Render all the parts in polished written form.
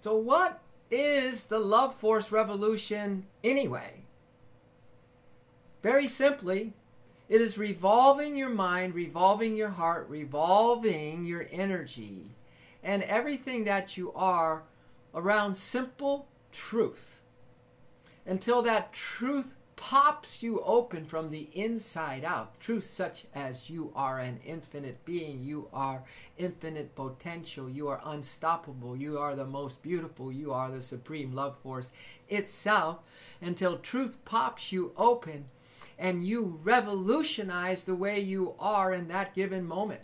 So what is the love force revolution anyway? Very simply, it is revolving your mind, revolving your heart, revolving your energy, and everything that you are around simple truth until that truth pops you open from the inside out. Truth such as you are an infinite being, you are infinite potential, you are unstoppable, you are the most beautiful, you are the supreme love force itself, until truth pops you open and you revolutionize the way you are in that given moment.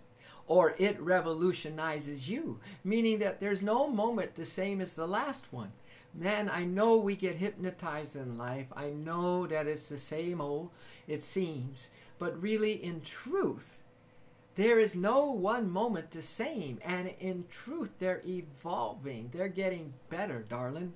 Or it revolutionizes you, meaning that there's no moment the same as the last one. Man, I know we get hypnotized in life. I know that it's the same old, it seems. But really, in truth, there is no one moment the same. And in truth, they're evolving. They're getting better, darling.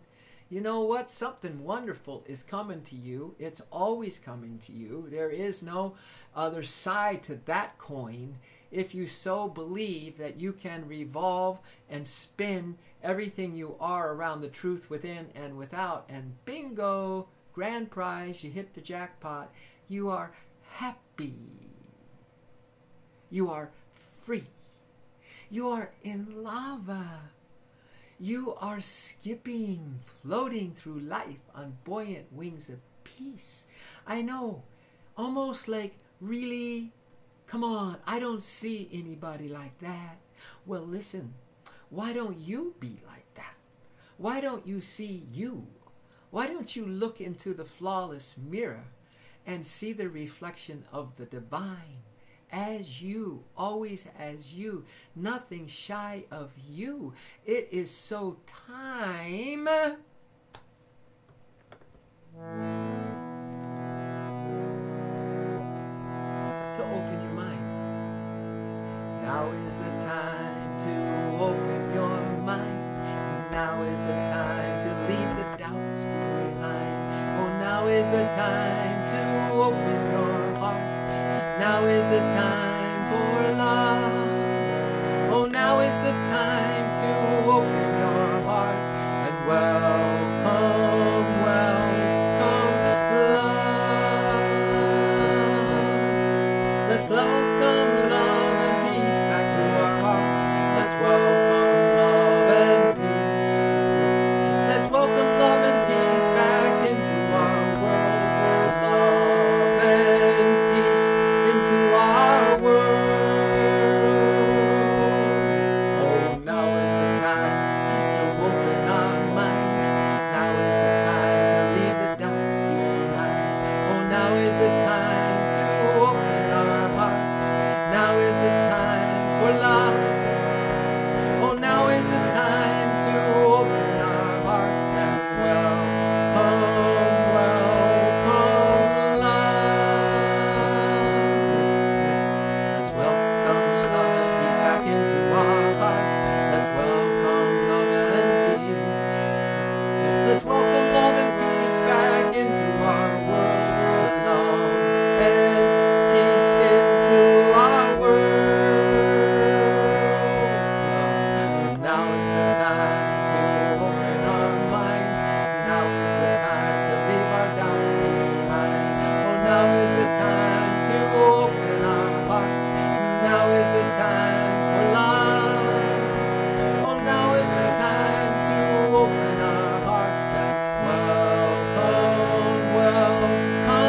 You know what? Something wonderful is coming to you. It's always coming to you. There is no other side to that coin. If you so believe that you can revolve and spin everything you are around the truth within and without, and bingo, grand prize, you hit the jackpot, you are happy. You are free. You are in lava. You are skipping, floating through life on buoyant wings of peace. I know, almost like, really, come on, I don't see anybody like that. Well, listen, why don't you be like that? Why don't you see you? Why don't you look into the flawless mirror and see the reflection of the divine as you, always as you, nothing shy of you? It is so time to open your mind. Now is the time to open your mind. Now is the time to leave the doubts behind. Oh, now is the time to open your heart. Now is the time for love. Oh, now is the time to open your heart and welcome, welcome love. Let's welcome love and peace back to our hearts. Let's welcome love and peace. Let's welcome love and peace back into our world. Love and peace into our world. Oh, now is the time to open our minds. Now is the time to leave the doubts behind. Oh, now is the time to open our hearts. Now is the time for love. Oh, now is the time to open our hearts and welcome, welcome love. Let's welcome love and peace back into our hearts. Let's welcome love and peace. Let's welcome love and peace back into our world. Love and peace into our world. Now is the time to open our minds. Now is the time to leave our doubts behind. Oh, now is the time to open our hearts. Now is the time for love. Oh, now is the time to open our hearts and welcome, welcome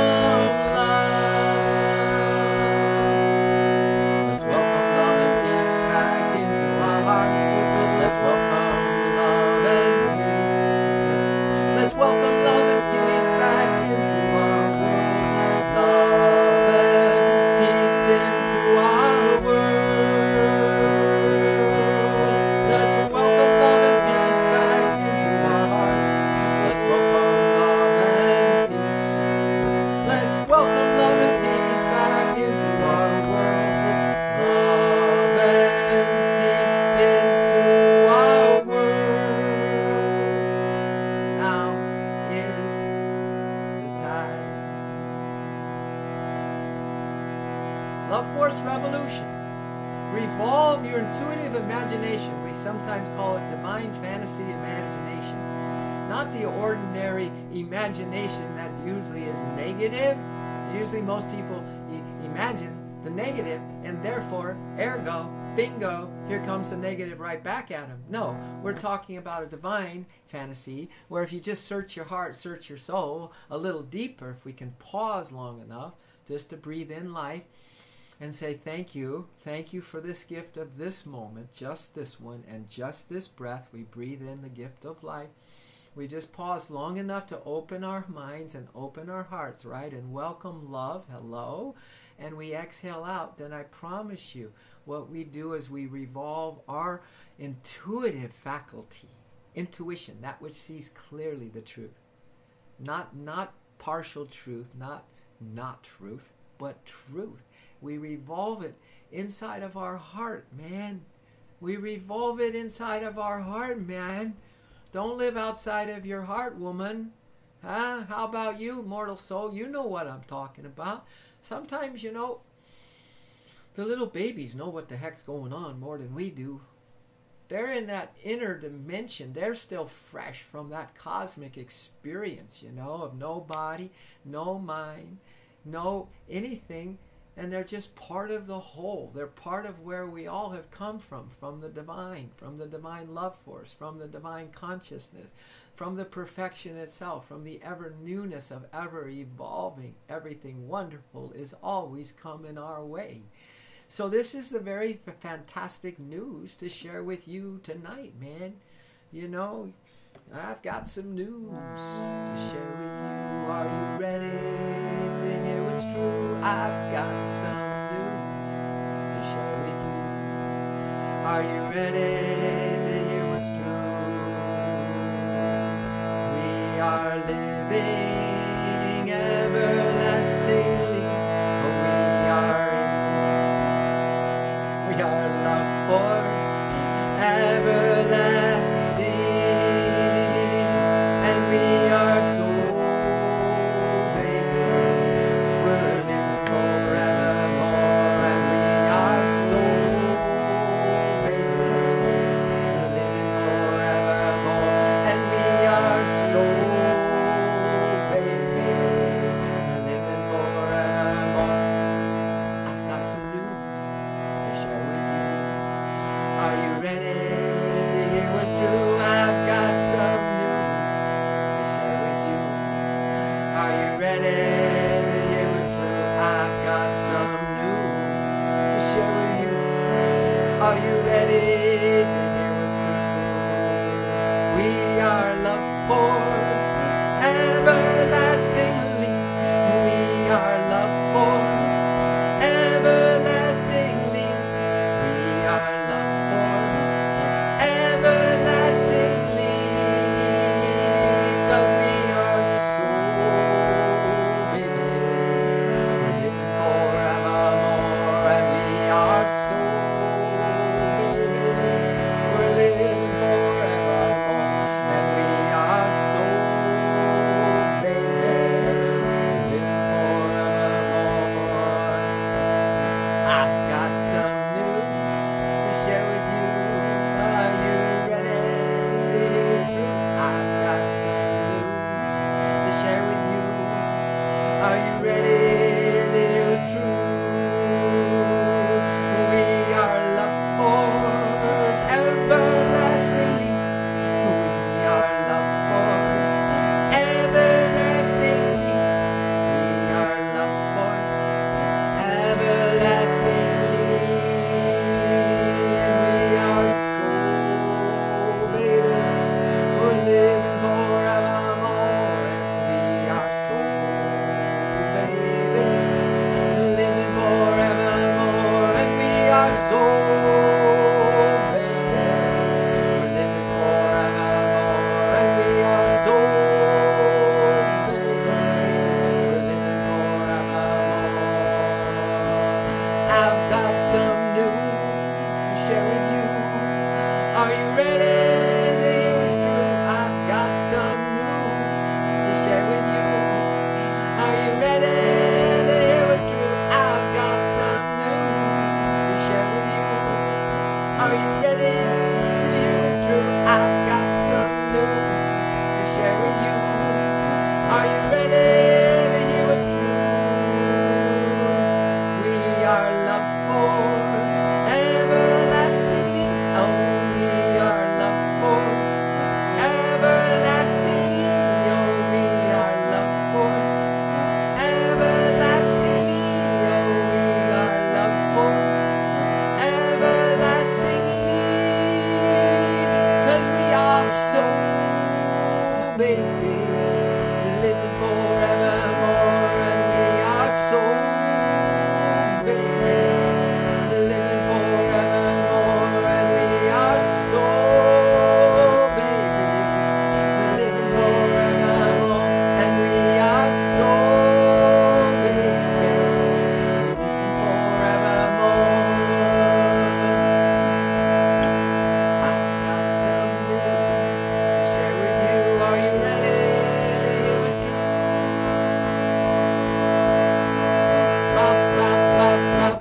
love. Let's welcome love and peace back into our hearts. Let's welcome love and peace. Let's welcome love and peace back into our world. Love and peace into our world. Let's welcome love and peace back into our hearts. Let's welcome love and peace. Let's welcome love and peace back into our world. Love and peace into our world. Now is the time. Love Force Revolution. Revolve your intuitive imagination. We sometimes call it divine fantasy imagination. Not the ordinary imagination that usually is negative. Usually most people imagine the negative, and therefore, ergo, bingo, here comes the negative right back at them. No, we're talking about a divine fantasy where if you just search your heart, search your soul a little deeper, if we can pause long enough just to breathe in life and say thank you for this gift of this moment, just this one, and just this breath. We breathe in the gift of life. We just pause long enough to open our minds and open our hearts, right? And welcome love, hello. And we exhale out. Then I promise you, what we do is we revolve our intuitive faculty, intuition, that which sees clearly the truth. Not partial truth, not truth, but truth. We revolve it inside of our heart, man. We revolve it inside of our heart, man. Don't live outside of your heart, woman. Huh? How about you, mortal soul? You know what I'm talking about. Sometimes, you know, the little babies know what the heck's going on more than we do. They're in that inner dimension. They're still fresh from that cosmic experience, you know, of no body, no mind, no anything. And they're just part of the whole. They're part of where we all have come from the divine love force, from the divine consciousness, from the perfection itself, from the ever newness of ever evolving. Everything wonderful is always coming our way. So this is the very fantastic news to share with you tonight, man. You know, I've got some news to share with you. Are you ready to hear what's true? I've got some news to share with you. Are you ready to hear what's true? We are living everlastingly, but we are love force everlasting, and we are so soul babies, living forevermore, and we are soul babies, living forevermore, and we are soul babies, living forevermore, and we are soul babies, living forevermore. I've got some news to share with you. Are you ready to hear what's true? Bop, bop, bop, bop.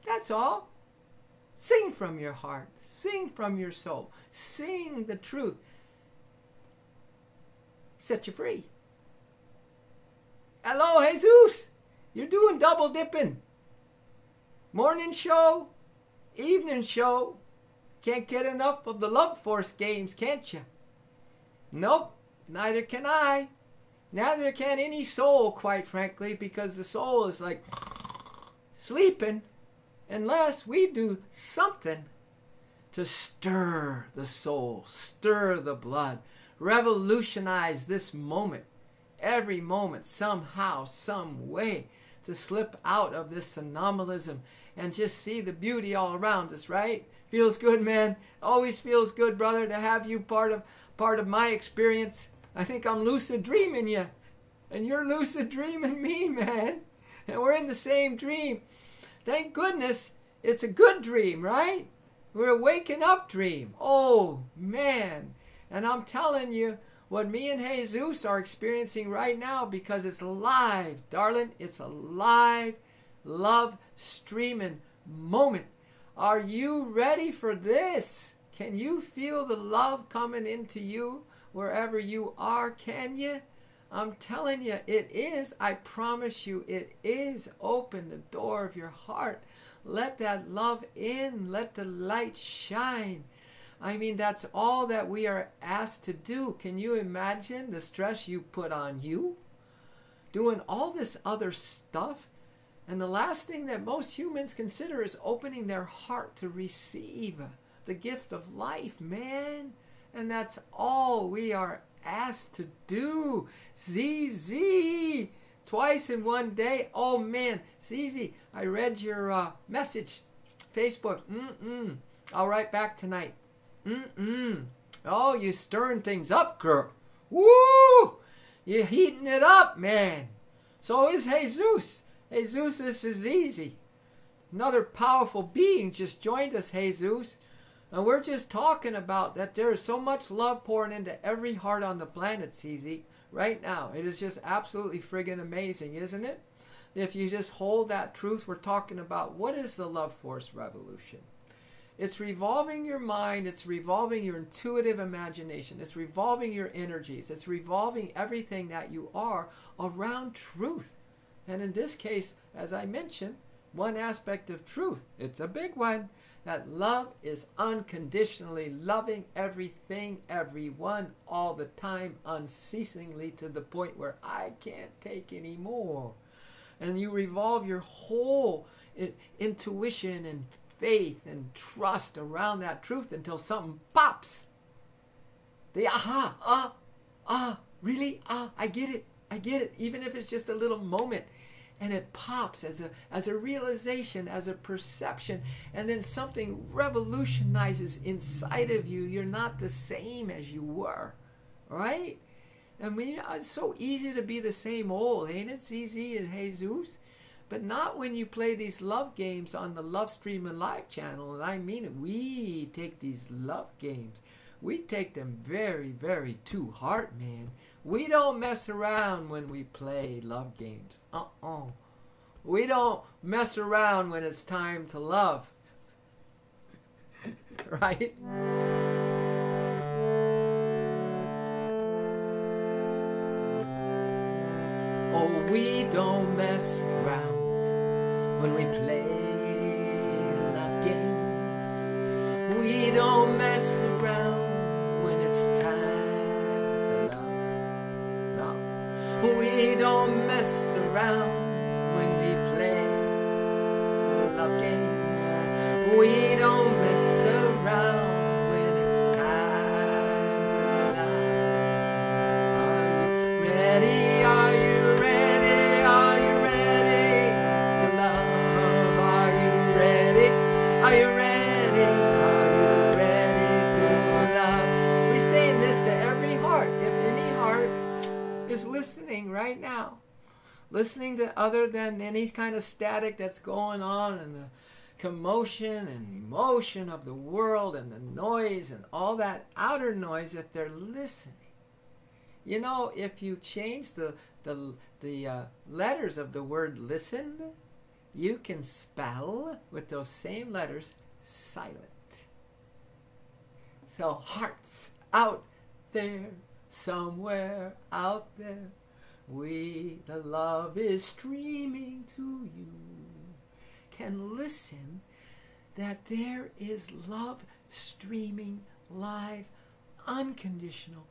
That's all. Sing from your heart. Sing from your soul. Sing the truth. Set you free. Hello, Jesus. You're doing double dipping. Morning show, evening show. Can't get enough of the Love Force games, can't you? Nope, neither can I. Neither can any soul, quite frankly, because the soul is like sleeping unless we do something to stir the soul, stir the blood, revolutionize this moment, every moment, somehow, some way, to slip out of this somnambulism and just see the beauty all around us, right? Feels good, man. Always feels good, brother, to have you part of my experience. I think I'm lucid dreaming you, and you're lucid dreaming me, man. And we're in the same dream. Thank goodness it's a good dream, right? We're a waking up dream. Oh, man. And I'm telling you what me and Jesus are experiencing right now, because it's live, darling. It's a live, love streaming moment. Are you ready for this? Can you feel the love coming into you wherever you are? Can you? I'm telling you, it is. I promise you, it is. Open the door of your heart. Let that love in. Let the light shine. I mean, that's all that we are asked to do. Can you imagine the stress you put on you? Doing all this other stuff. And the last thing that most humans consider is opening their heart to receive the gift of life, man. And that's all we are asked to do. ZZ, twice in one day. Oh, man. ZZ, I read your message. Facebook. I'll write back tonight. Oh, you stirring things up, girl. Woo! You're heating it up, man. So is Jesus. Jesus, this is easy. Another powerful being just joined us, Jesus. And we're just talking about that there is so much love pouring into every heart on the planet, CZ, right now. It is just absolutely friggin' amazing, isn't it? If you just hold that truth, we're talking about what is the love force revolution. It's revolving your mind. It's revolving your intuitive imagination. It's revolving your energies. It's revolving everything that you are around truth. And in this case, as I mentioned, one aspect of truth, it's a big one, that love is unconditionally loving everything, everyone, all the time, unceasingly, to the point where I can't take any more. And you revolve your whole intuition and faith and trust around that truth until something pops. The really? I get it, even if it's just a little moment. And it pops as a realization, as a perception, and then something revolutionizes inside of you. You're not the same as you were, right? I mean, it's so easy to be the same old, ain't it, ZZ and Jesus? But not when you play these love games on the Love Stream and Live channel. And I mean it. We take these love games. We take them very, very to heart, man. We don't mess around when we play love games. We don't mess around when it's time to love. Right? Oh, we don't mess around when we play love games. We don't mess around when it's time to love. No, we don't mess around when we play love games. We don't mess listening to other than any kind of static that's going on and the commotion and emotion of the world and the noise and all that outer noise, if they're listening. You know, if you change the letters of the word listen, you can spell with those same letters silent. So hearts out there, somewhere out there, the love is streaming to you. Can listen that there is love streaming live, unconditional,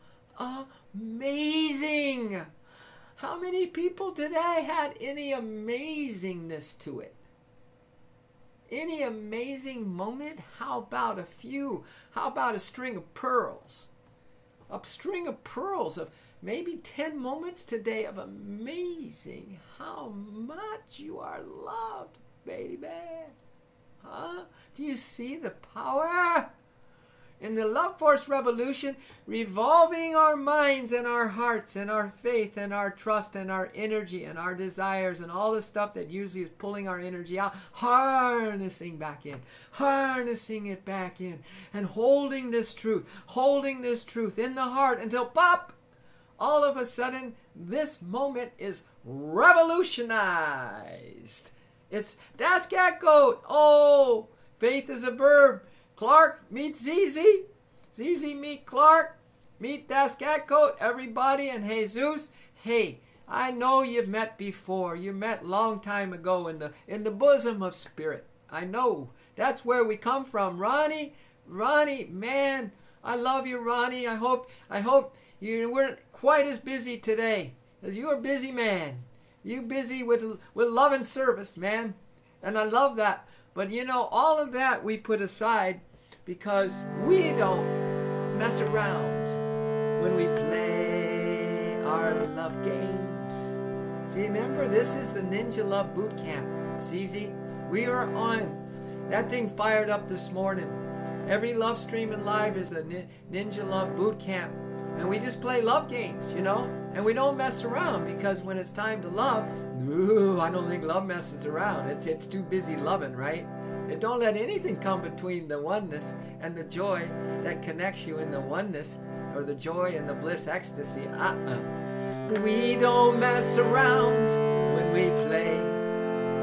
amazing. How many people today had any amazingness to it? Any amazing moment? How about a few? How about a string of pearls? A string of pearls of maybe 10 moments today of amazing how much you are loved, baby. Huh? Do you see the power? In the Love Force Revolution, revolving our minds and our hearts and our faith and our trust and our energy and our desires and all the stuff that usually is pulling our energy out, harnessing back in, harnessing it back in, and holding this truth in the heart until pop, all of a sudden, this moment is revolutionized. It's Das Catgoat. Oh, faith is a verb. Clark meets Zizi. Zizi meet Clark. Meet Das Catgoat. Everybody and Jesus. Hey, I know you've met before. You met long time ago in the bosom of spirit. I know. That's where we come from. Ronnie, man, I love you, Ronnie. I hope you weren't quite as busy today, as you're a busy man. You busy with love and service, man. And I love that. But you know, all of that we put aside because we don't mess around when we play our love games. See, remember, this is the Ninja Love Boot Camp. Zizi, we are on. That thing fired up this morning. Every love stream and live is a Ninja Love Boot Camp. And we just play love games, you know? And we don't mess around because when it's time to love, ooh, I don't think love messes around. It's too busy loving, right? And don't let anything come between the oneness and the joy that connects you in the oneness or the joy and the bliss ecstasy. We don't mess around when we play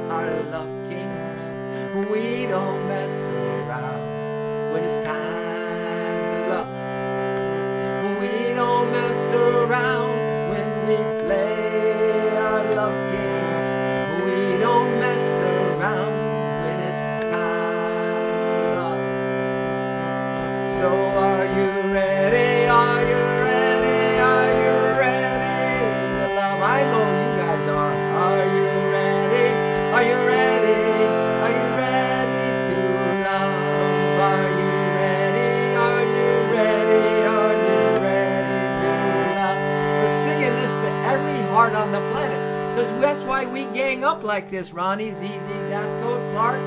our love games. We don't mess around when it's time to love. We don't mess around when we play our love games. We don't mess around when it's time to love. So are you ready? Are you ready? Are you ready to love? I know you guys are. Are you ready? Are you ready? Are you ready to love? Are you ready? Are you ready? Are you ready to love? We're singing this to every heart on the planet. Because that's why we gang up like this, Ronnie, Zizi, Dasco, Clark,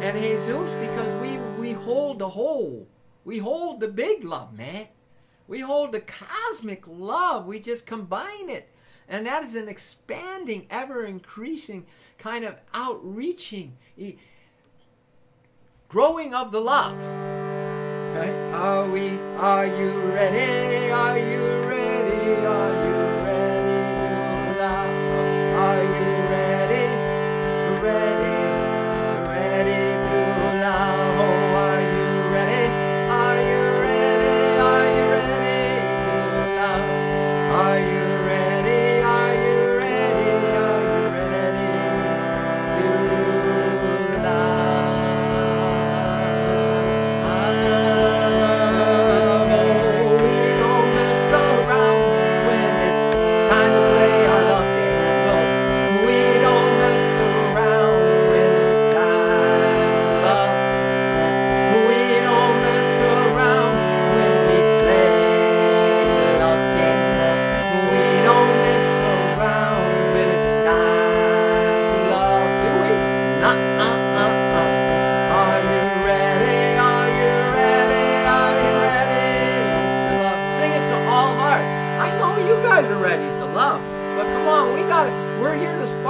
and Jesus, because we hold the whole. We hold the big love, man. We hold the cosmic love. We just combine it. And that is an expanding, ever-increasing, kind of outreaching, growing of the love. Right? Are you ready? Are you ready? Are you ready to love? Are you ready? Ready to love? Oh, are you ready? Are you ready? Are you ready to love? Are you ready? Are you ready? Are you ready to love? Oh, we don't mess around when it's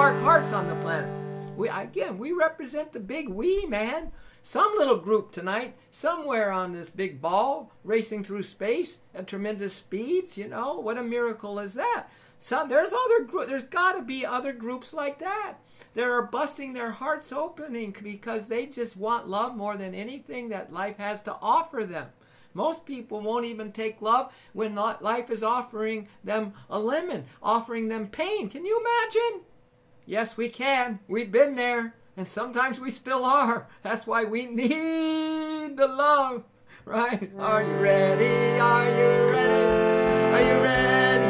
dark hearts on the planet. We represent the big we, man. Some little group tonight, somewhere on this big ball, racing through space at tremendous speeds. What a miracle is that? There's got to be other groups like that. They are busting their hearts opening because they just want love more than anything that life has to offer them. Most people won't even take love when life is offering them a lemon, offering them pain. Can you imagine? Yes, we can. We've been there. And sometimes we still are. That's why we need the love. Right? Are you ready? Are you ready? Are you ready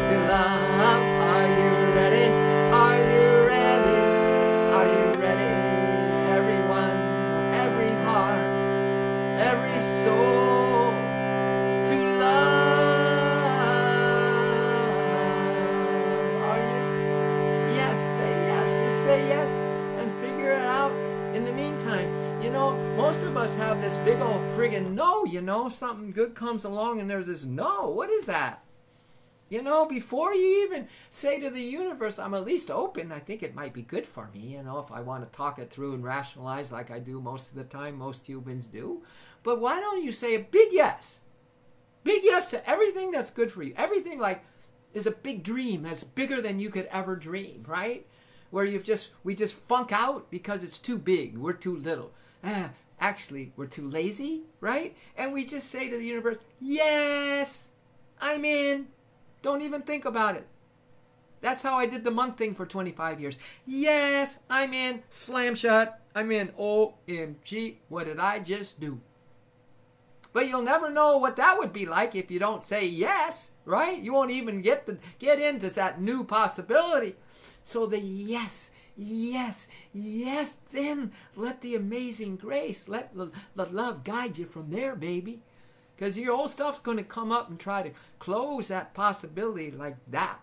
to love? Are you ready? Are you ready? Are you ready? Everyone, every heart, every soul to love. Are you? Yes, say yes. Just say yes. Figure it out. In the meantime, most of us have this big old friggin' no, something good comes along and there's this no. What is that? Before you even say to the universe, I'm at least open, I think it might be good for me, if I want to talk it through and rationalize like I do most of the time, most humans do. But why don't you say a big yes? Big yes to everything that's good for you. Everything is a big dream that's bigger than you could ever dream, right? Where we just funk out because it's too big, we're too little. Actually, we're too lazy, right? And we just say to the universe, yes, I'm in. Don't even think about it. That's how I did the monk thing for 25 years. Yes, I'm in. Slam shut. I'm in. OMG, what did I just do? But you'll never know what that would be like if you don't say yes, right? You won't even get into that new possibility. So the yes, then let the amazing grace, let love guide you from there, baby. Because your old stuff's going to come up and try to close that possibility like that,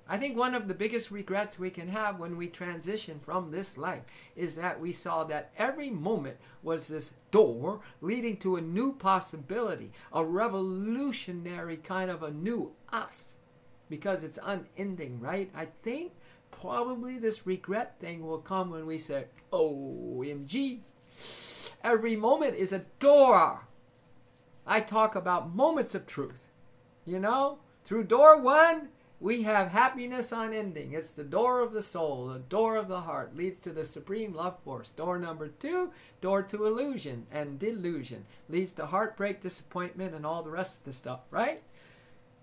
I think one of the biggest regrets we can have when we transition from this life is that we saw that every moment was this door leading to a new possibility, a revolutionary kind of a new us. Because it's unending, right? I think probably this regret thing will come when we say, OMG. Every moment is a door. I talk about moments of truth. Through door one, we have happiness unending. It's the door of the soul, the door of the heart, leads to the supreme love force. Door number two, door to illusion and delusion, leads to heartbreak, disappointment, and all the rest of the stuff, right?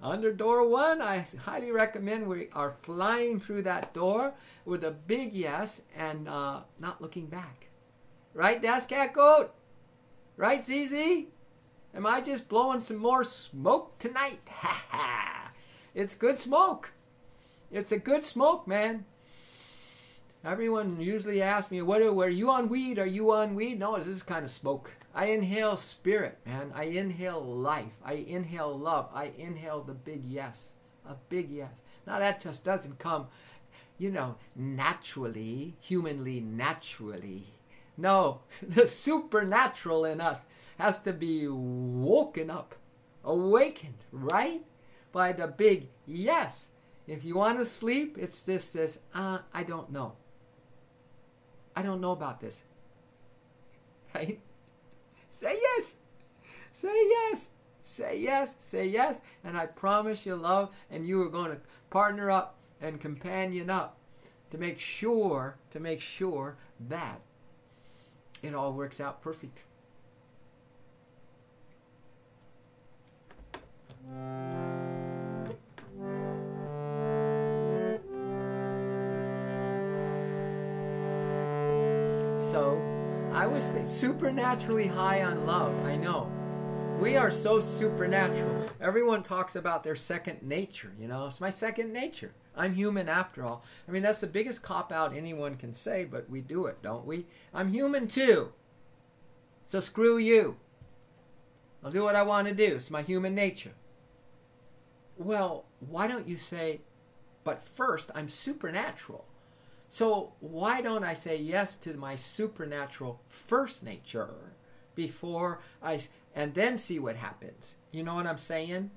Under door one, I highly recommend we are flying through that door with a big yes and not looking back. Right, Das Cat Goat? Right, ZZ? Am I just blowing some more smoke tonight? Ha ha! It's good smoke. It's a good smoke, man. Everyone usually asks me, are you on weed? Are you on weed? No, this is kind of smoke. I inhale spirit, man. I inhale life. I inhale love. I inhale the big yes. A big yes. Now that just doesn't come, naturally, humanly naturally. No, the supernatural in us has to be woken up, awakened, right? By the big yes. If you want to sleep, it's this, I don't know. I don't know about this. Right? Say yes. Say yes. Say yes. Say yes. And I promise you love, and you are going to partner up and companion up to make sure that it all works out perfect. So, I was supernaturally high on love. I know. We are so supernatural. Everyone talks about their second nature, It's my second nature. I'm human after all. I mean, that's the biggest cop-out anyone can say, but we do it, don't we? I'm human too. So screw you. I'll do what I want to do. It's my human nature. Well, why don't you say, but first, I'm supernatural. So why don't I say yes to my supernatural first nature before and then see what happens? You know what I'm saying?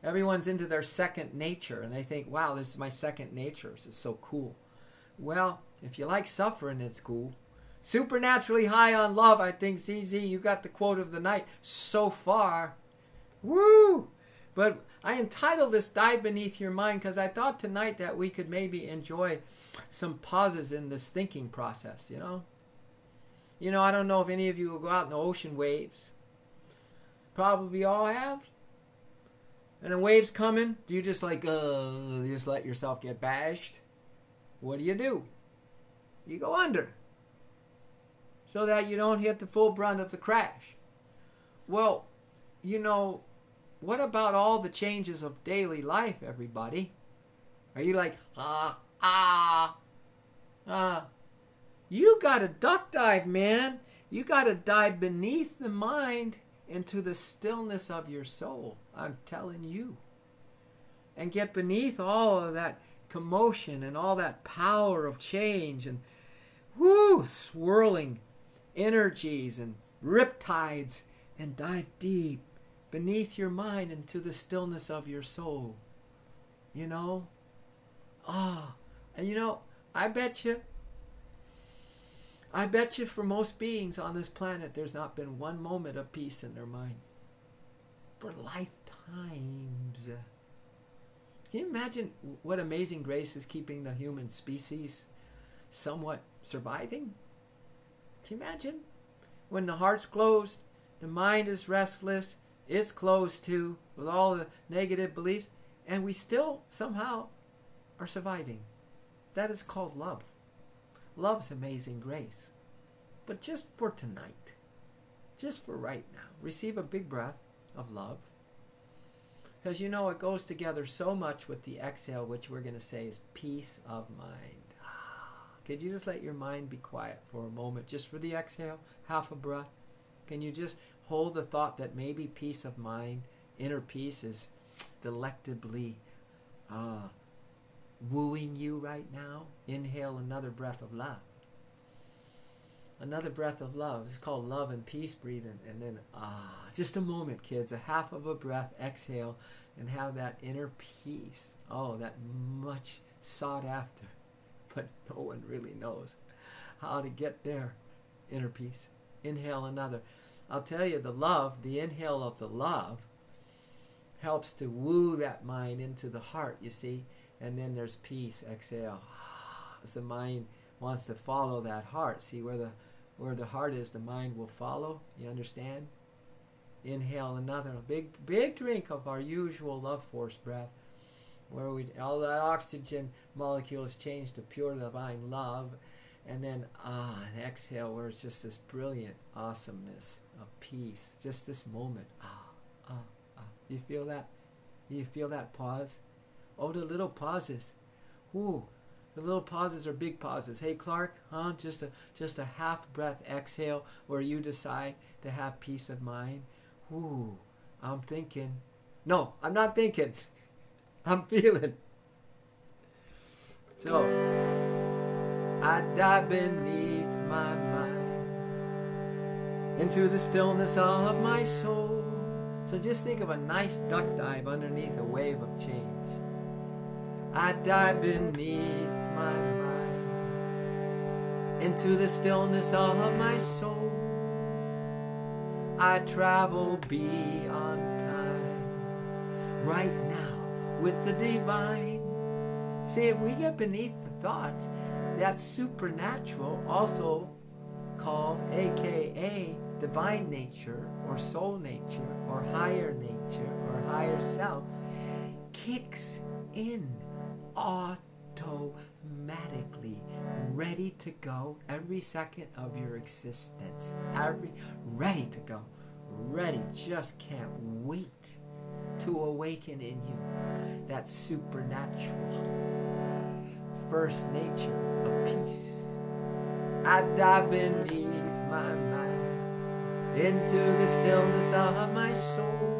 Everyone's into their second nature, and they think, wow, this is my second nature. This is so cool. Well, if you like suffering, it's cool. Supernaturally high on love, I think, ZZ, you got the quote of the night so far. Woo! But I entitled this Dive Beneath Your Mind because I thought tonight that we could maybe enjoy some pauses in this thinking process, you know? You know, I don't know if any of you will go out in the ocean waves. Probably all have. And the waves coming, do you just like, you just let yourself get bashed? What do? You go under. So that you don't hit the full brunt of the crash. Well, you know, what about all the changes of daily life, everybody? Are you like, You got to duck dive, man. You got to dive beneath the mind into the stillness of your soul. I'm telling you. And get beneath all of that commotion and all that power of change and swirling energies and riptides, and dive deep beneath your mind into the stillness of your soul. You know? And you know, I bet you for most beings on this planet, there's not been one moment of peace in their mind. For lifetimes. Can you imagine what amazing grace is keeping the human species somewhat surviving? Can you imagine? When the heart's closed, the mind is restless, it's closed too, with all the negative beliefs, and we still somehow are surviving. That is called love. Love's amazing grace. But just for tonight, just for right now, receive a big breath of love. Because you know it goes together so much with the exhale, which we're going to say is peace of mind. Could you just let your mind be quiet for a moment, just for the exhale, half a breath? Can you just hold the thought that maybe peace of mind, inner peace, is delectably wooing you right now? Inhale another breath of love. Another breath of love. It's called love and peace breathing. And then, just a moment, kids. A half of a breath, exhale, and have that inner peace. Oh, that much sought after. But no one really knows how to get there. Inner peace. Inhale another. I'll tell you, the love, the inhale of the love, helps to woo that mind into the heart, you see. And then there's peace. Exhale. As the mind wants to follow that heart. See, where the heart is, the mind will follow. You understand? Inhale another big drink of our usual love force breath, where all that oxygen molecules change to pure divine love, and then an exhale where it's just this brilliant awesomeness of peace, just this moment. Do you feel that? Do you feel that pause? Oh, the little pauses. Ooh. The little pauses are big pauses. Hey, Clark, just a half breath exhale where you decide to have peace of mind. Ooh, I'm thinking. No, I'm not thinking. I'm feeling. So, I dive beneath my mind into the stillness of my soul. So just think of a nice duck dive underneath a wave of change. I dive beneath my mind into the stillness of my soul. I travel beyond time right now with the divine. See, if we get beneath the thoughts, that's supernatural, also called AKA divine nature or soul nature or higher nature or higher self, kicks in automatically, ready to go every second of your existence. Ready to go. Ready. Just can't wait to awaken in you that supernatural first nature of peace. I dive beneath my mind into the stillness of my soul.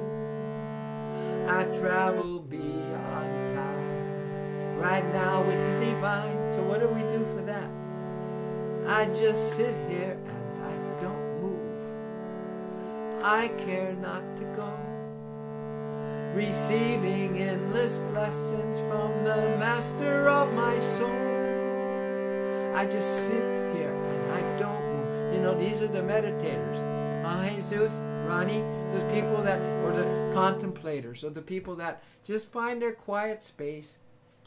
I travel beyond time right now with the divine. So what do we do for that? I just sit here and I don't move. I care not to go. receiving endless blessings from the master of my soul. I just sit here and I don't move. You know, these are the meditators. Jesus, Ronnie, those people that, or the contemplators, or the people that just find their quiet space.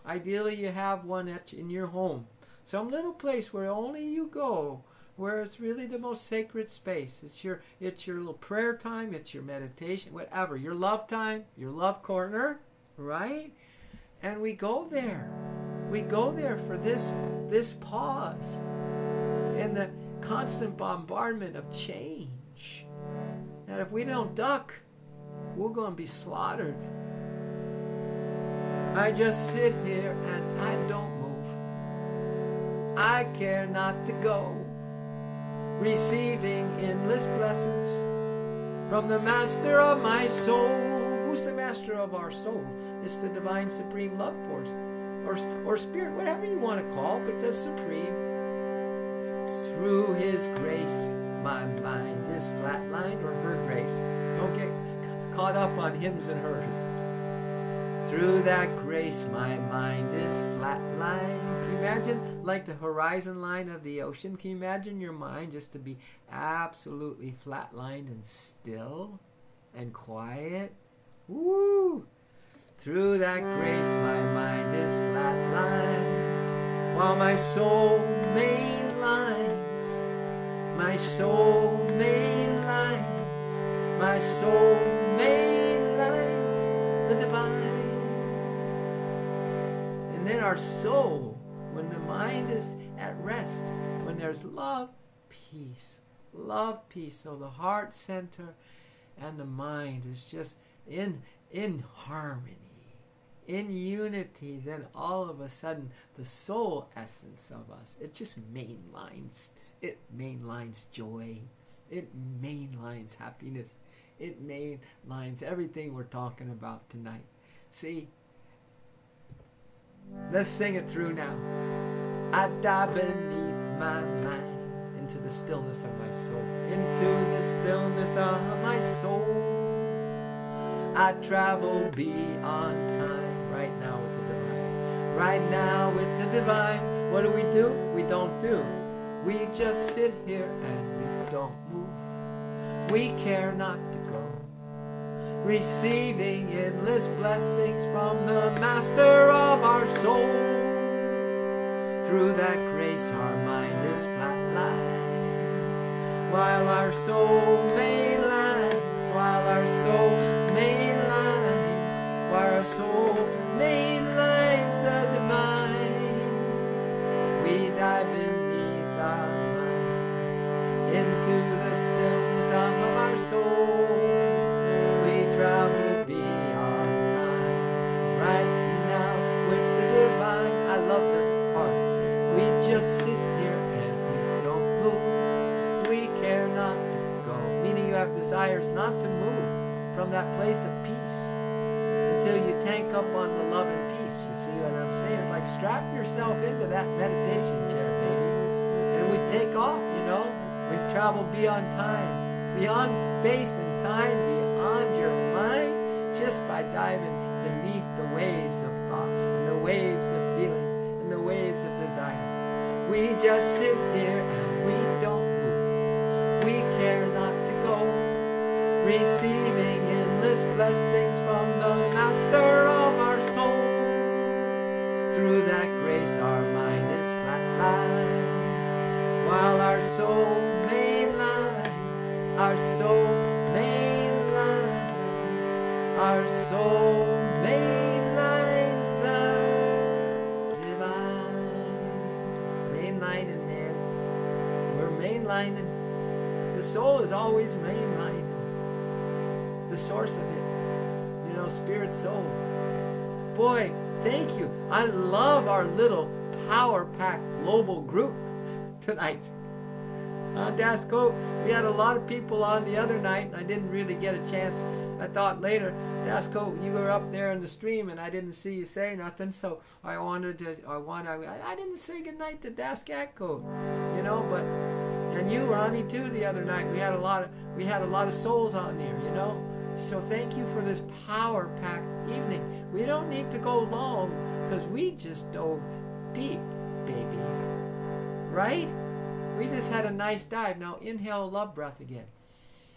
Ideally, you have one in your home. Some little place where only you go, where it's really the most sacred space. It's your little prayer time, it's your meditation, whatever. Your love time, your love corner, right? And we go there. We go there for this pause in the constant bombardment of change. And if we don't duck, we're going to be slaughtered. I just sit here and I don't move. I care not to go, receiving endless blessings from the master of my soul. Who's the master of our soul? It's the divine supreme love force, or spirit, whatever you want to call, but the supreme. Through his grace, my mind is flatlined, or her grace. Don't get caught up on hims and hers. Through that grace, my mind is flatlined. Can you imagine, like the horizon line of the ocean? Can you imagine your mind just to be absolutely flatlined and still and quiet? Woo! Through that grace, my mind is flatlined, while my soul mainlines. My soul mainlines. My soul mainlines the divine. And then our soul, when the mind is at rest, when there's love, peace. Love, peace. So the heart center and the mind is just in harmony, in unity. Then all of a sudden, the soul essence of us, it just mainlines. It mainlines joy. It mainlines happiness. It mainlines everything we're talking about tonight. See? Let's sing it through now. I dive beneath my mind into the stillness of my soul. Into the stillness of my soul. I travel beyond time right now with the divine. Right now with the divine. What do? We don't do. We just sit here and we don't move. We care not to go. Receiving endless blessings from the master of our soul. Through that grace our mind is flatlined, while our soul mainlines, while our soul mainlines, while our soul mainlines the divine. We dive beneath our mind into the stillness of our soul. We travel beyond time right now with the divine. I love this part. We just sit here and we don't move. We care not to go. Meaning you have desires not to move from that place of peace until you tank up on the love and peace. You see what I'm saying? It's like strap yourself into that meditation chair, baby. And we take off, you know. We travel beyond time, beyond space and time, beyond your mind, just by diving beneath the waves of thoughts and the waves of feelings and the waves of desire. We just sit here and we don't move. We care not to go, receiving endless blessings from the master of our soul. Through that grace our mind is flatlined, while our soul mainlines, our soul mainlines, our soul mainlines the divine. Mainlining, man. We're mainlining. The soul is always mainlining. The source of it. You know, spirit, soul. Boy, thank you. I love our little power-packed global group tonight. Dasco, we had a lot of people on the other night, and I didn't really get a chance. I thought later, Dasco, you were up there in the stream, and I didn't see you say nothing, so I didn't say goodnight to Daskatko, you know, but, and you, Ronnie, too, the other night. We had a lot of souls on here, you know. So thank you for this power-packed evening. We don't need to go long because we just dove deep, baby. Right? We just had a nice dive. Now inhale love breath again.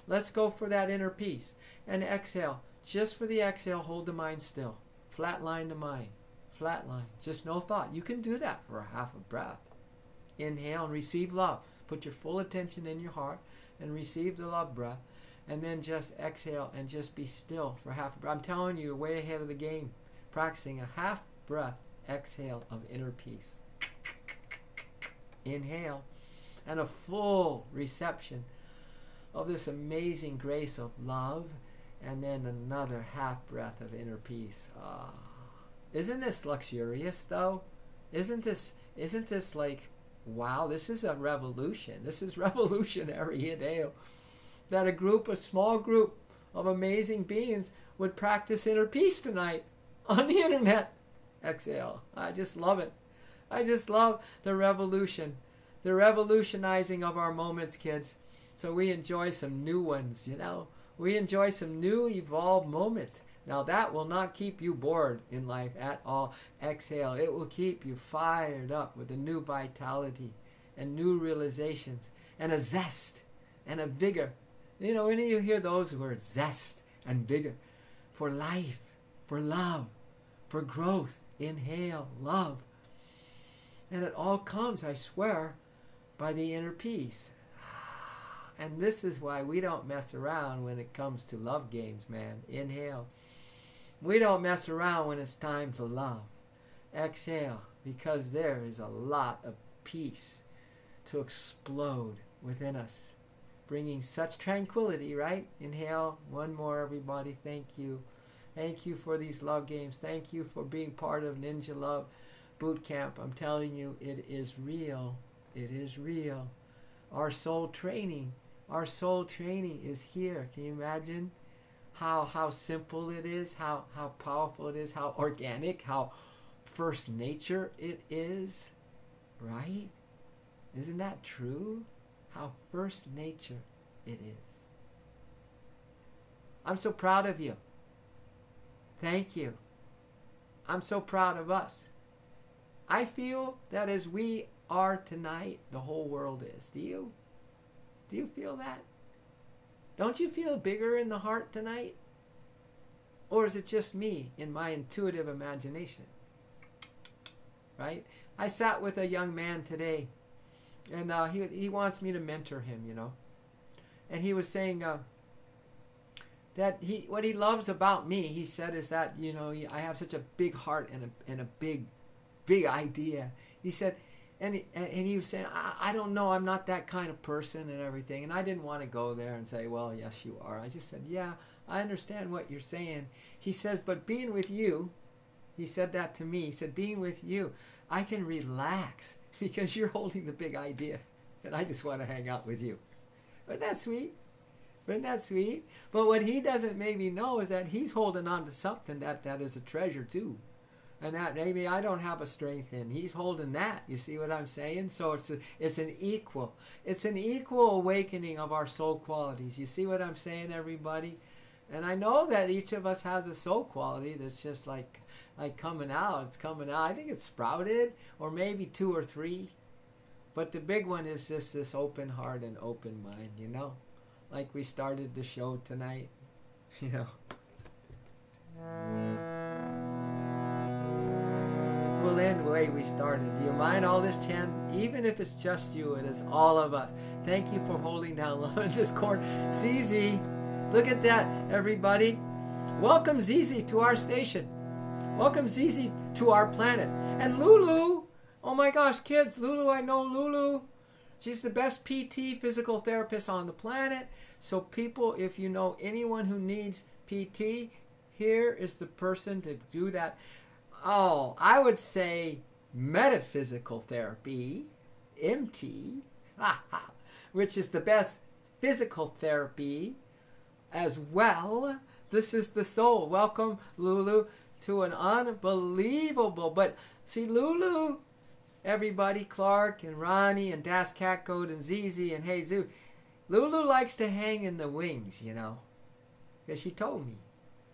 Let's go for that inner peace. And exhale. Just for the exhale, hold the mind still. Flatline the mind. Flatline. Just no thought. You can do that for a half a breath. Inhale and receive love. Put your full attention in your heart and receive the love breath. And then just exhale and just be still for half a breath. I'm telling you, you're way ahead of the game. Practicing a half breath exhale of inner peace. Inhale. And a full reception of this amazing grace of love. And then another half breath of inner peace. Isn't this luxurious though? Isn't this like, wow, this is a revolution. This is revolutionary, you know. That a small group of amazing beings would practice inner peace tonight on the internet. Exhale. I just love it. I just love the revolution. The revolutionizing of our moments, kids. So we enjoy some new ones, you know. We enjoy some new evolved moments. Now that will not keep you bored in life at all. Exhale. It will keep you fired up with a new vitality and new realizations and a zest and a vigor. You know, when you hear those words, zest and vigor, for life, for love, for growth, inhale, love. And it all comes, I swear, by the inner peace. And this is why we don't mess around when it comes to love games, man. Inhale. We don't mess around when it's time to love. Exhale, because there is a lot of peace to explode within us, bringing such tranquility, right? Inhale. One more, everybody. Thank you. Thank you for these love games. Thank you for being part of Ninja Love Boot Camp. I'm telling you, it is real. It is real. Our soul training is here. Can you imagine how simple it is, how powerful it is, how organic, how first nature it is, right? Isn't that true? How first nature it is. I'm so proud of you. Thank you. I'm so proud of us. I feel that as we are tonight, the whole world is. Do you? Do you feel that? Don't you feel bigger in the heart tonight? Or is it just me in my intuitive imagination? Right? I sat with a young man today, and he wants me to mentor him, you know. And he was saying that what he loves about me, he said, is that, you know, I have such a big heart and a big idea. He said, and he was saying, I don't know, I'm not that kind of person and everything. And I didn't want to go there and say, well, yes, you are. I just said, yeah, I understand what you're saying. He says, but being with you, he said that to me. He said, being with you, I can relax because you're holding the big idea. And I just want to hang out with you. Isn't that sweet? Isn't that sweet? But what he doesn't maybe know is that he's holding on to something that is a treasure too. And that maybe I don't have a strength in. He's holding that. You see what I'm saying? So it's an equal. It's an equal awakening of our soul qualities. You see what I'm saying, everybody? And I know that each of us has a soul quality that's just like coming out. It's coming out. I think it's sprouted, or maybe 2 or 3. But the big one is just this open heart and open mind, you know? Like we started the show tonight, you know. We'll end the way we started. Do you mind all this chant? Even if it's just you, it is all of us. Thank you for holding down love in this corner. ZZ, look at that, everybody. Welcome ZZ to our station. Welcome ZZ to our planet. And Lulu, oh my gosh, kids, Lulu, I know Lulu. She's the best PT, physical therapist on the planet. So people, if you know anyone who needs PT, here is the person to do that. Oh, I would say metaphysical therapy, MT, which is the best physical therapy as well. This is the soul. Welcome, Lulu, to an unbelievable, but see, Lulu, everybody, Clark and Ronnie and Das Catcode and ZZ and Jesus, Lulu likes to hang in the wings, you know. because she told me.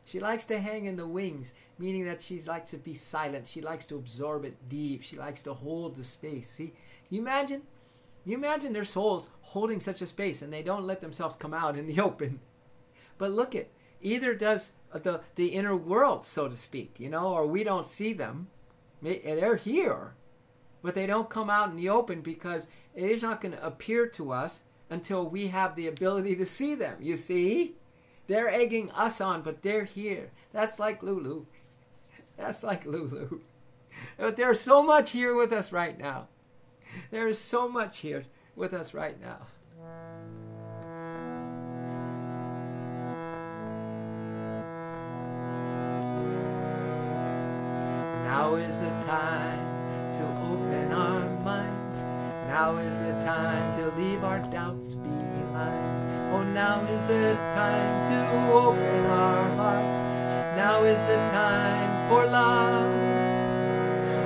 She likes to hang in the wings, meaning that she likes to be silent. She likes to absorb it deep. She likes to hold the space. See, you imagine their souls holding such a space and they don't let themselves come out in the open. But look at, either does the inner world, so to speak, or we don't see them. They're here, but they don't come out in the open because it is not going to appear to us until we have the ability to see them. You see? They're egging us on, but they're here. That's like Lulu. That's like Lulu. But there's so much here with us right now. There is so much here with us right now. Now is the time to open our minds. Now is the time to leave our doubts behind. Oh, now is the time to open our hearts. Now is the time for love.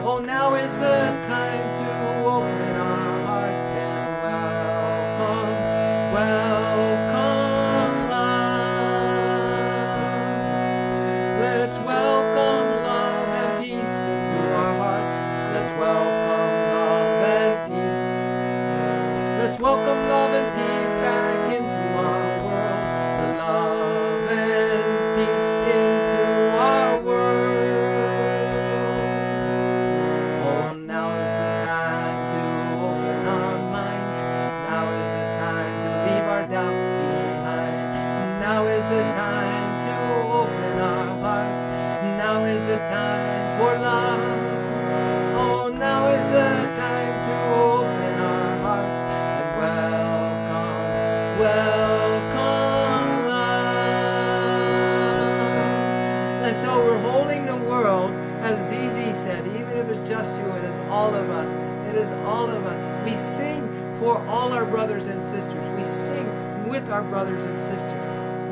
Oh, now is the time to open our hearts and welcome love. Let's welcome love and peace into our hearts. Let's welcome love and peace. Let's welcome love and peace back into our world. Love and peace into our world. Oh, now is the time to open our minds. Now is the time to leave our doubts behind. Now is the time to open our hearts. Now is the time for love. Oh, now is the time to open our hearts and welcome love. And so we're holding the world, as Zizi said, even if it's just you, it is all of us. It is all of us. We sing for all our brothers and sisters. We sing with our brothers and sisters.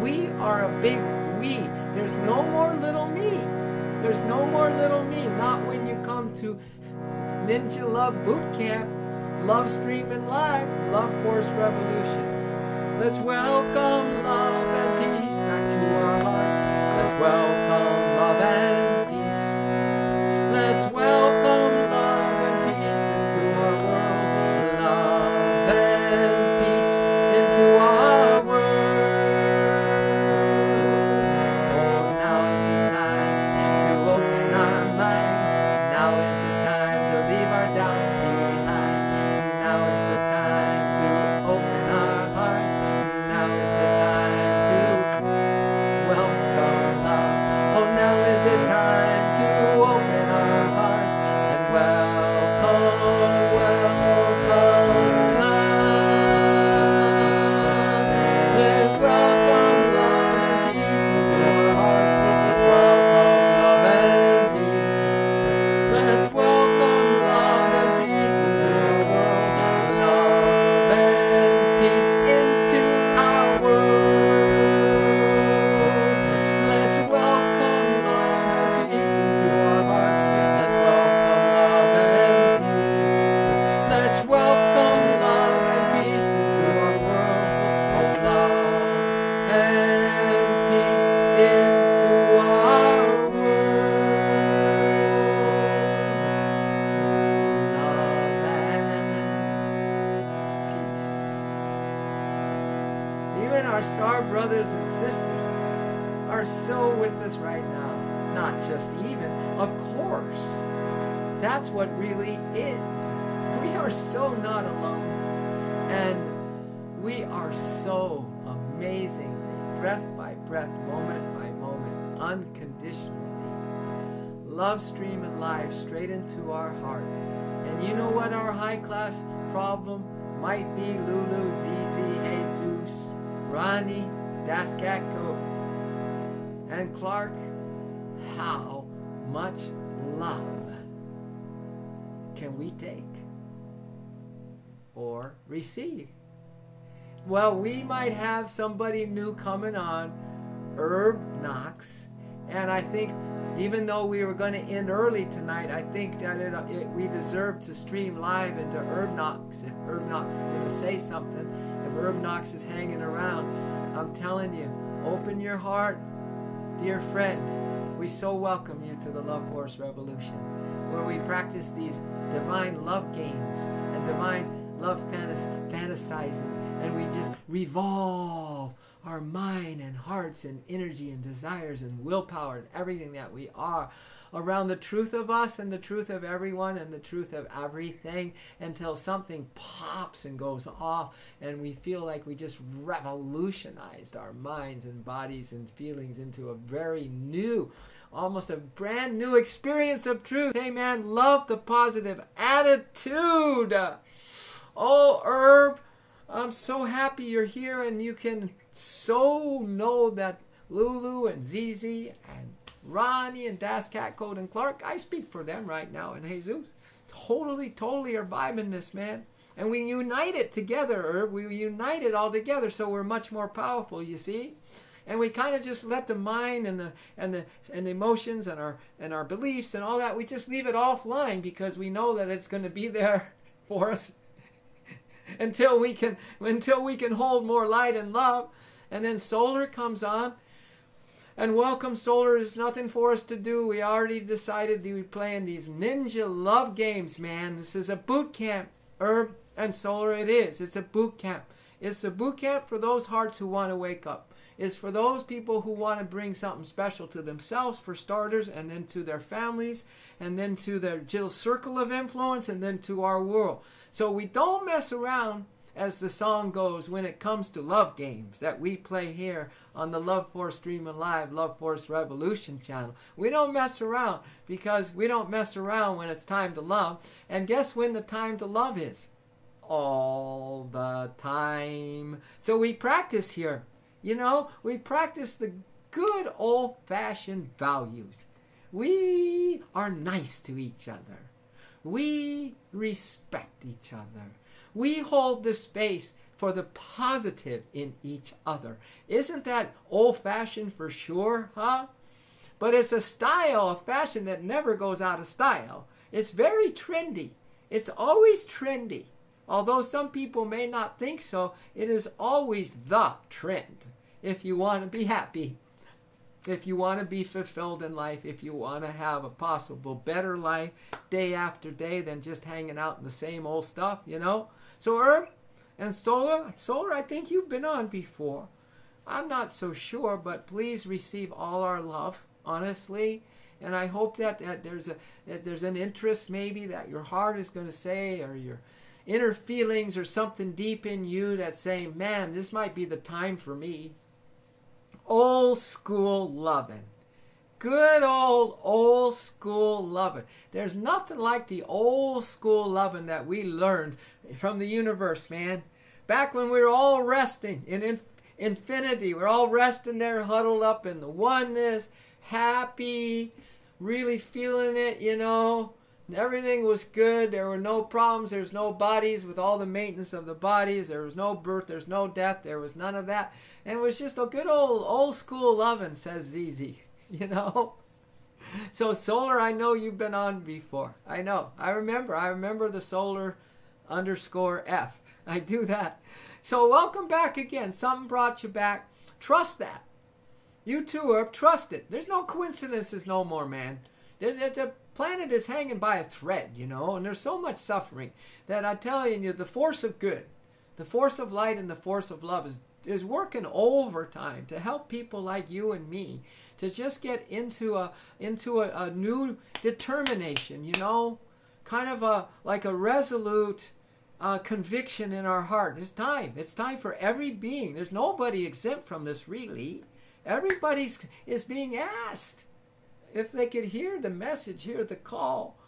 We are a big we. There's no more little me. There's no more little me. Not when you come to Ninja Love Boot Camp, Love Streaming Live, Love Force Revolution. Let's welcome love and peace back to our hearts. Let's welcome love and peace. Let's welcome love and peace into our world. Love and peace into our world. Oh, now is the time to open our minds. Now is the time to leave our doubts behind. Now is the time to open our hearts. Now is the time to welcome love. Oh, now is the time to open our hearts and welcome love. Let's welcome love and peace into our hearts. Let's welcome love and peace. Let's welcome love and peace into our world. Love and peace into our world. Let's welcome love and peace into our hearts. Let's welcome love and peace. Let's welcome love and peace into our world. Oh, love and peace into our world. Love and peace. Even our star brothers and sisters are so with us right now. Not just even, of course. That's what really is. We are so not alone. And we are so amazingly, breath by breath, moment by moment, unconditionally, love streaming live straight into our heart. And you know what our high class problem might be? Lulu, Zizi, Jesus, Ronnie, Daskatko, and Clark. How much love can we take or receive? Well, we might have somebody new coming on, Herb Knox, and I think even though we were going to end early tonight, I think that we deserve to stream live into Herb Knox. If Herb Knox is going to say something, if Herb Knox is hanging around, I'm telling you, Open your heart, dear friend. We so welcome you to the Love Force Revolution, where we practice these divine love games and divine love fantasizing, and we just revolve our mind and hearts and energy and desires and willpower and everything that we are around the truth of us and the truth of everyone and the truth of everything, until something pops and goes off and we feel like we just revolutionized our minds and bodies and feelings into a very new, almost a brand new experience of truth. Hey man, love the positive attitude. Oh, Herb, I'm so happy you're here, and you can so know that Lulu and Zizi and Ronnie and Das Cat Code and Clark, I speak for them right now, and Jesus, totally are vibing this, man. And we unite it together, Herb. We unite it all together, so we're much more powerful, you see. And we kind of just let the mind and the emotions and our beliefs and all that, we just leave it offline, because we know that it's going to be there for us until we can hold more light and love. And then solar comes on. And welcome, solar. Is nothing for us to do. We already decided to be playing these ninja love games, man. This is a boot camp, Herb and solar. It is. It's a boot camp. It's a boot camp for those hearts who want to wake up. It's for those people who want to bring something special to themselves, for starters, and then to their families, and then to their little circle of influence, and then to our world. So we don't mess around, as the song goes, when it comes to love games that we play here on the Love Force Streaming Live, Love Force Revolution channel. We don't mess around, because we don't mess around when it's time to love. And guess when the time to love is? All the time. So we practice here. You know, we practice the good old-fashioned values. We are nice to each other. We respect each other. We hold the space for the positive in each other. Isn't that old-fashioned for sure, huh? But it's a style, a fashion that never goes out of style. It's very trendy. It's always trendy. Although some people may not think so, it is always the trend. If you want to be happy, if you want to be fulfilled in life, if you want to have a possible better life day after day than just hanging out in the same old stuff, you know? So Herb and Solar, I think you've been on before. I'm not so sure, but please receive all our love, honestly. And I hope that there's an interest maybe that your heart is going to say, or your inner feelings, or something deep in you that's saying, man, this might be the time for me. Old school loving. Good old school loving. There's nothing like the old school loving that we learned from the universe, man. Back when we were all resting in infinity. We're all resting there, huddled up in the oneness, happy, really feeling it, you know. Everything was good. There were no problems. There's no bodies with all the maintenance of the bodies. There was no birth. There's no death. There was none of that. And it was just a good old school loving, says ZZ, you know. So Solar, I know you've been on before. I know. I remember the Solar _F. I do that. So welcome back again. Something brought you back. Trust that. You too, Herb. Trust it. There's no coincidences no more, man. It's a planet is hanging by a thread, you know, and there's so much suffering that I'm telling you, the force of good, the force of light, and the force of love is working overtime to help people like you and me to just get into a new determination, you know, kind of like a resolute conviction in our heart. It's time for every being. There's nobody exempt from this, really. Everybody is being asked if they could hear the message, hear the call,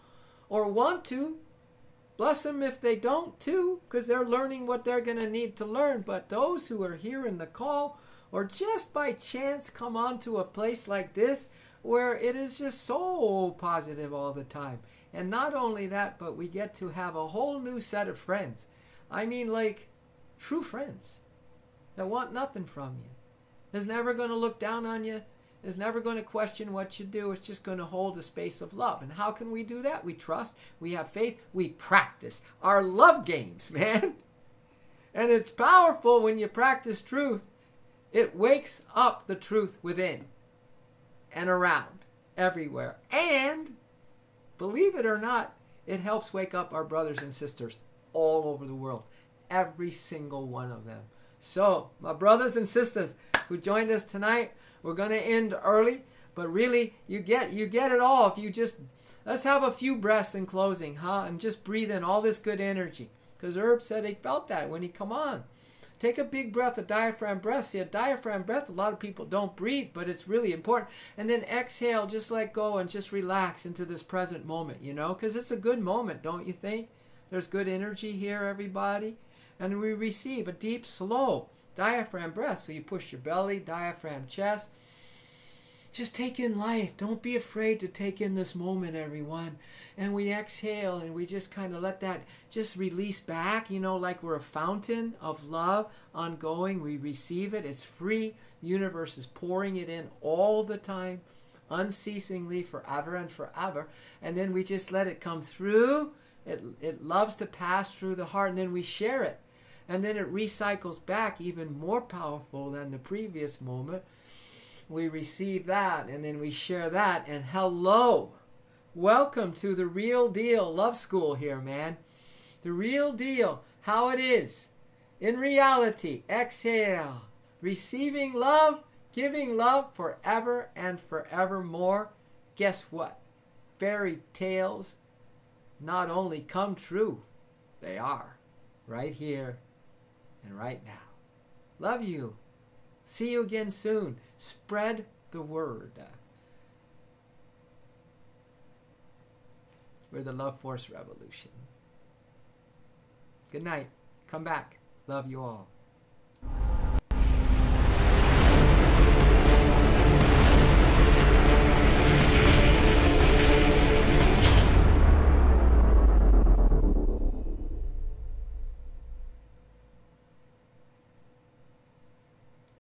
or want to. Bless them if they don't too, because they're learning what they're going to need to learn. But those who are hearing the call, or just by chance come onto a place like this, where it is just so positive all the time. And not only that, but we get to have a whole new set of friends. I mean, like, true friends that want nothing from you. Is never going to look down on you, is never going to question what you do. It's just going to hold a space of love. And how can we do that? We trust, we have faith, we practice our love games, man. And it's powerful when you practice truth. It wakes up the truth within and around, everywhere. And, believe it or not, it helps wake up our brothers and sisters all over the world. Every single one of them. So, my brothers and sisters who joined us tonight, we're going to end early. But really, you get it all if you just, let's have a few breaths in closing, huh? And just breathe in all this good energy. Because Herb said he felt that when he come on. Take a big breath, a diaphragm breath. See, a diaphragm breath, a lot of people don't breathe, but it's really important. And then exhale, just let go and just relax into this present moment, you know, because it's a good moment, don't you think? There's good energy here, everybody. And we receive a deep, slow diaphragm breath. So you push your belly, diaphragm, chest. Just take in life. Don't be afraid to take in this moment, everyone. And we exhale and we just kind of let that just release back, you know, like we're a fountain of love ongoing. We receive it. It's free. The universe is pouring it in all the time, unceasingly, forever and forever. And then we just let it come through. It loves to pass through the heart, and then we share it. And then it recycles back even more powerful than the previous moment. We receive that, and then we share that, and hello, welcome to the real deal love school here, man. The real deal, how it is in reality. Exhale, receiving love, giving love forever and forevermore. Guess what? Fairy tales not only come true, they are right here and right now. Love you. See you again soon. Spread the word. We're the Love Force Revolution. Good night. Come back. Love you all.